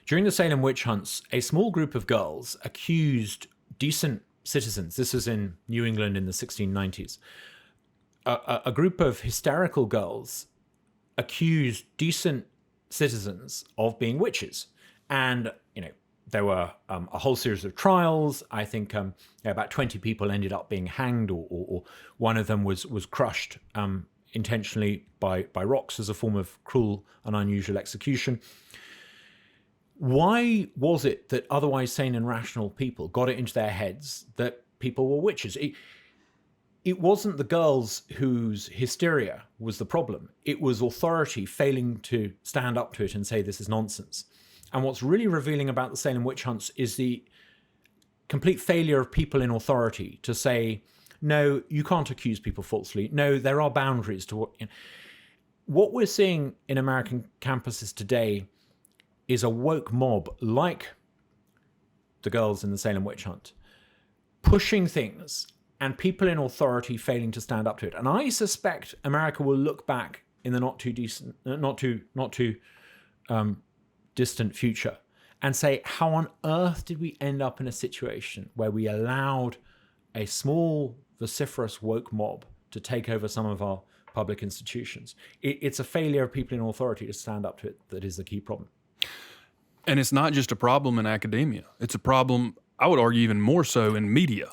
During the Salem witch hunts, a small group of girls accused decent citizens, this was in New England in the 1690s, a group of hysterical girls accused decent citizens of being witches. And, there were a whole series of trials. I think about 20 people ended up being hanged, or one of them was crushed intentionally by rocks as a form of cruel and unusual execution. Why was it that otherwise sane and rational people got it into their heads that people were witches? It wasn't the girls whose hysteria was the problem. It was authority failing to stand up to it and say this is nonsense. And what's really revealing about the Salem witch hunts is the complete failure of people in authority to say, no, you can't accuse people falsely. No, there are boundaries to what we're seeing in American campuses today is a woke mob like the girls in the Salem witch hunt, pushing things and people in authority failing to stand up to it. And I suspect America will look back in the not too distant future and say, how on earth did we end up in a situation where we allowed a small, vociferous woke mob to take over some of our public institutions? It's a failure of people in authority to stand up to it that is the key problem. And it's not just a problem in academia. It's a problem, I would argue, even more so in media.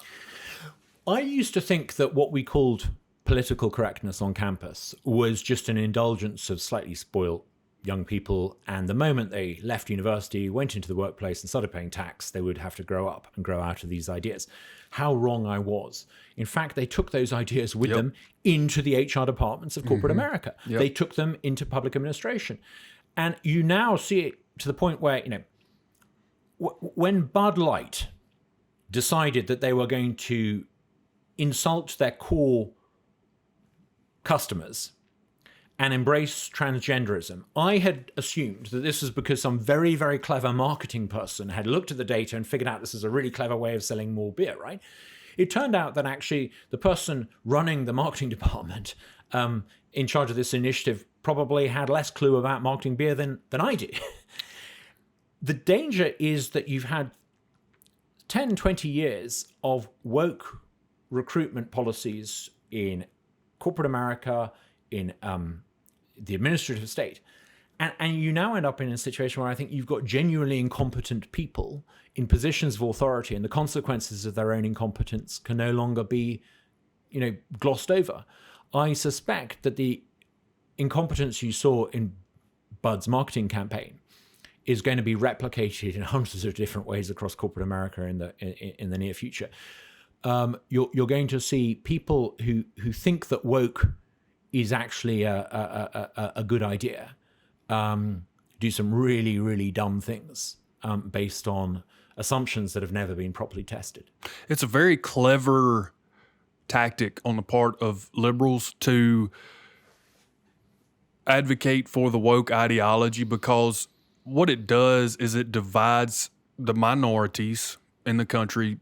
I used to think that what we called political correctness on campus was just an indulgence of slightly spoiled young people, and the moment they left university, went into the workplace and started paying tax, they would have to grow up and grow out of these ideas. How wrong I was. In fact, they took those ideas with them into the HR departments of corporate America. They took them into public administration. And you now see it to the point where, when Bud Light decided that they were going to insult their core customers and embrace transgenderism, I had assumed that this was because some very, very clever marketing person had looked at the data and figured out this is a really clever way of selling more beer, right? It turned out that actually the person running the marketing department in charge of this initiative probably had less clue about marketing beer than I did. The danger is that you've had 10, 20 years of woke recruitment policies in corporate America, in the administrative state. And you now end up in a situation where I think you've got genuinely incompetent people in positions of authority, and the consequences of their own incompetence can no longer be, glossed over. I suspect that the incompetence you saw in Bud's marketing campaign is going to be replicated in hundreds of different ways across corporate America in the near future. You're going to see people who think that woke is actually a good idea, do some really, really dumb things based on assumptions that have never been properly tested. It's a very clever tactic on the part of liberals to advocate for the woke ideology, because what it does is it divides the minorities in the country,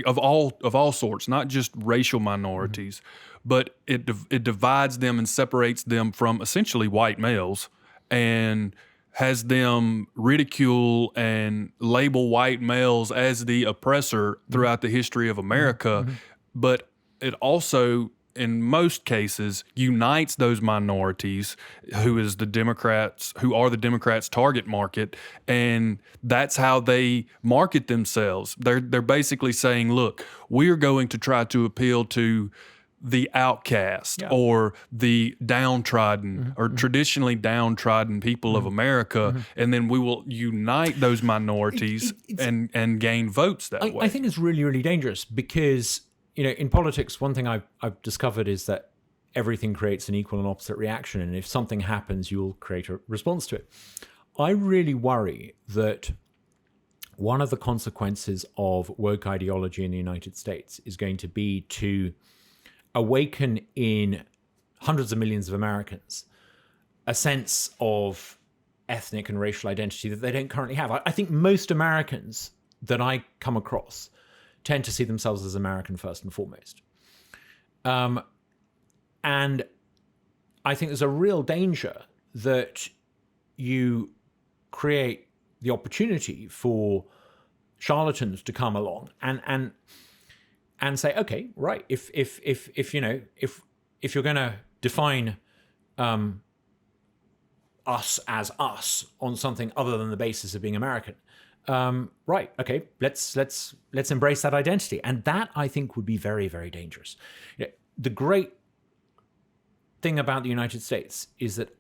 of all sorts, not just racial minorities, but it divides them and separates them from essentially white males, and has them ridicule and label white males as the oppressor throughout the history of America. But it also in most cases unites those minorities who are the Democrats' target market, and that's how they market themselves. They're basically saying, look, we're going to try to appeal to the outcast or the downtrodden or traditionally downtrodden people of America, and then we will unite those minorities and gain votes that way. I think it's really, really dangerous because, in politics, one thing I've discovered is that everything creates an equal and opposite reaction, and if something happens, you'll create a response to it. I really worry that one of the consequences of woke ideology in the United States is going to be to awaken in hundreds of millions of Americans a sense of ethnic and racial identity that they don't currently have. I think most Americans that I come across tend to see themselves as American first and foremost. And I think there's a real danger that you create the opportunity for charlatans to come along and say, okay, right, if you're going to define us as us on something other than the basis of being American, right, okay, let's embrace that identity, and that I think would be very, very dangerous. The great thing about the United States is that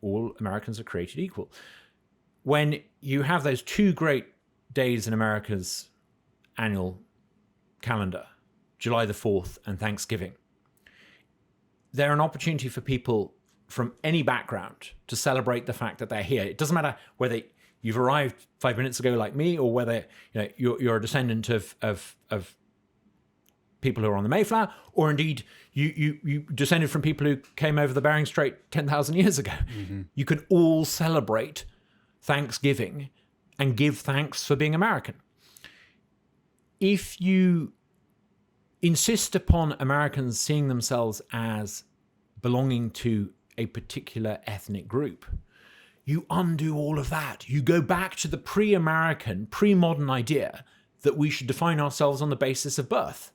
all Americans are created equal. When you have those two great days in America's annual calendar, July the 4th and Thanksgiving, they're an opportunity for people from any background to celebrate the fact that they're here. It doesn't matter whether you've arrived 5 minutes ago like me, or whether you're a descendant of people who are on the Mayflower, or indeed you descended from people who came over the Bering Strait 10,000 years ago. You can all celebrate Thanksgiving and give thanks for being American. If you insist upon Americans seeing themselves as belonging to a particular ethnic group, you undo all of that. You go back to the pre-American, pre-modern idea that we should define ourselves on the basis of birth.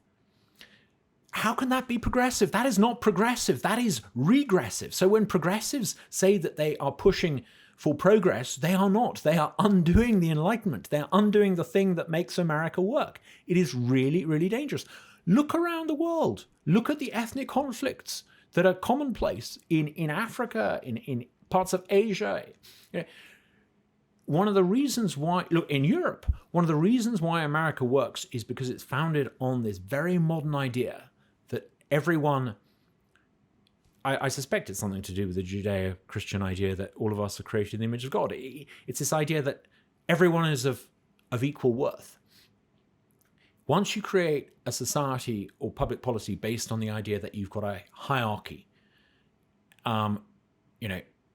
How can that be progressive? That is not progressive. That is regressive. So when progressives say that they are pushing for progress, they are not. They are undoing the Enlightenment. They are undoing the thing that makes America work. It is really, really dangerous. Look around the world. Look at the ethnic conflicts that are commonplace in Africa, in parts of Asia. One of the reasons why, look, in Europe, one of the reasons why America works is because it's founded on this very modern idea that everyone, I suspect it's something to do with the Judeo-Christian idea that all of us are created in the image of God. It's this idea that everyone is of equal worth. Once you create a society or public policy based on the idea that you've got a hierarchy,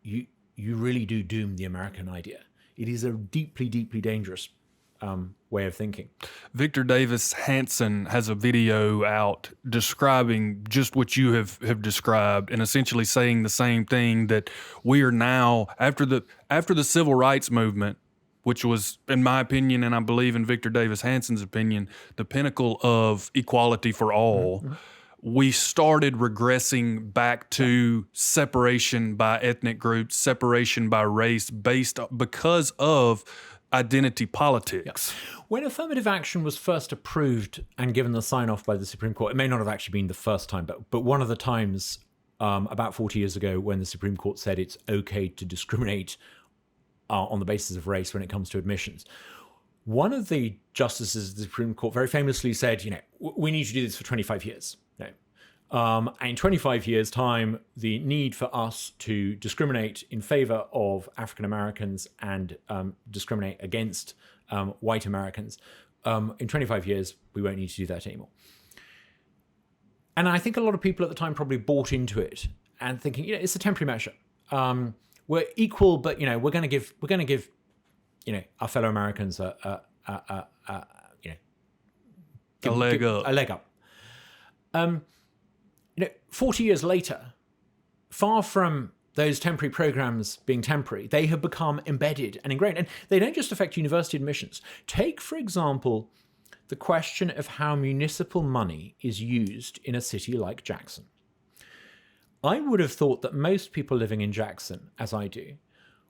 you really do doom the American idea. It is a deeply, deeply dangerous way of thinking. Victor Davis Hanson has a video out describing just what you have described, and essentially saying the same thing, that we are now, after the civil rights movement, which was, in my opinion, and I believe in Victor Davis Hanson's opinion, the pinnacle of equality for all, we started regressing back to separation by ethnic groups, separation by race, because of identity politics. Yeah. When affirmative action was first approved and given the sign-off by the Supreme Court, it may not have actually been the first time, but one of the times about 40 years ago when the Supreme Court said it's okay to discriminate on the basis of race when it comes to admissions. One of the justices of the Supreme Court very famously said, we need to do this for 25 years. And in 25 years' time, the need for us to discriminate in favor of African Americans and discriminate against white Americans, in 25 years, we won't need to do that anymore. And I think a lot of people at the time probably bought into it and thinking, it's a temporary measure. We're equal, but we're going to give our fellow Americans a leg up. A leg up. 40 years later, far from those temporary programs being temporary, they have become embedded and ingrained. And they don't just affect university admissions. Take, for example, the question of how municipal money is used in a city like Jackson. I would have thought that most people living in Jackson, as I do,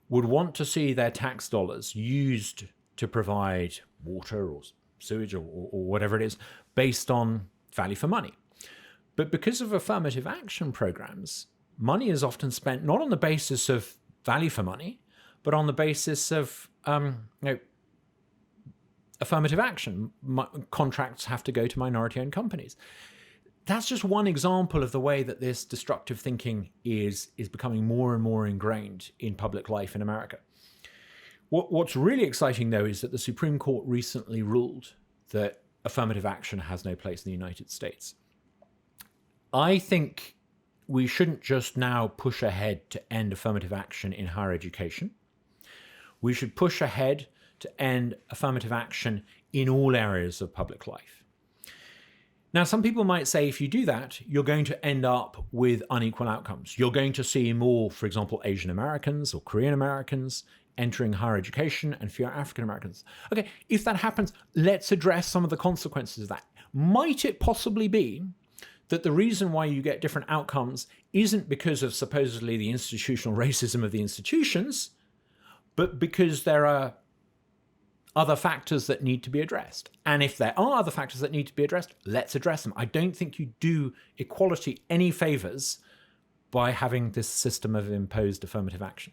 would want to see their tax dollars used to provide water or sewage or whatever it is based on value for money. But because of affirmative action programs, money is often spent not on the basis of value for money, but on the basis of affirmative action. Contracts have to go to minority-owned companies. That's just one example of the way that this destructive thinking is becoming more and more ingrained in public life in America. What's really exciting, though, is that the Supreme Court recently ruled that affirmative action has no place in the United States. I think we shouldn't just now push ahead to end affirmative action in higher education. We should push ahead to end affirmative action in all areas of public life. Now, some people might say if you do that, you're going to end up with unequal outcomes. You're going to see more, for example, Asian Americans or Korean Americans entering higher education and fewer African Americans. Okay, if that happens, let's address some of the consequences of that. Might it possibly be that the reason why you get different outcomes isn't because of supposedly the institutional racism of the institutions, but because there are other factors that need to be addressed? And if there are other factors that need to be addressed, let's address them. I don't think you do equality any favors by having this system of imposed affirmative action.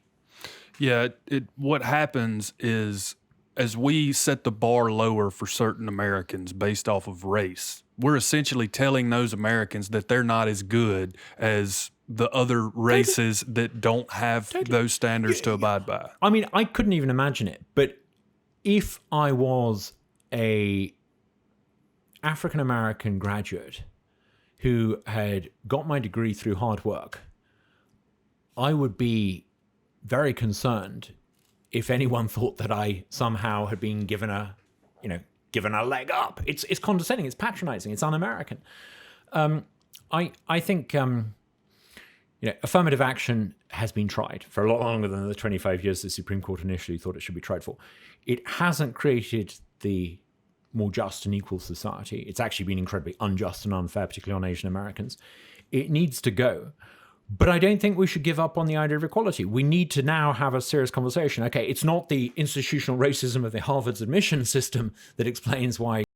Yeah, what happens is as we set the bar lower for certain Americans based off of race, we're essentially telling those Americans that they're not as good as the other races that don't have those standards to abide by. I mean, I couldn't even imagine it, but if I was a African-American graduate who had got my degree through hard work, I would be very concerned if anyone thought that I somehow had been given a leg up. It's condescending, it's patronizing, it's un-American. I think affirmative action has been tried for a lot longer than the 25 years the Supreme Court initially thought it should be tried for. It hasn't created the more just and equal society. It's actually been incredibly unjust and unfair, particularly on Asian Americans. It needs to go. But I don't think we should give up on the idea of equality. We need to now have a serious conversation. Okay, it's not the institutional racism of the Harvard's admission system that explains why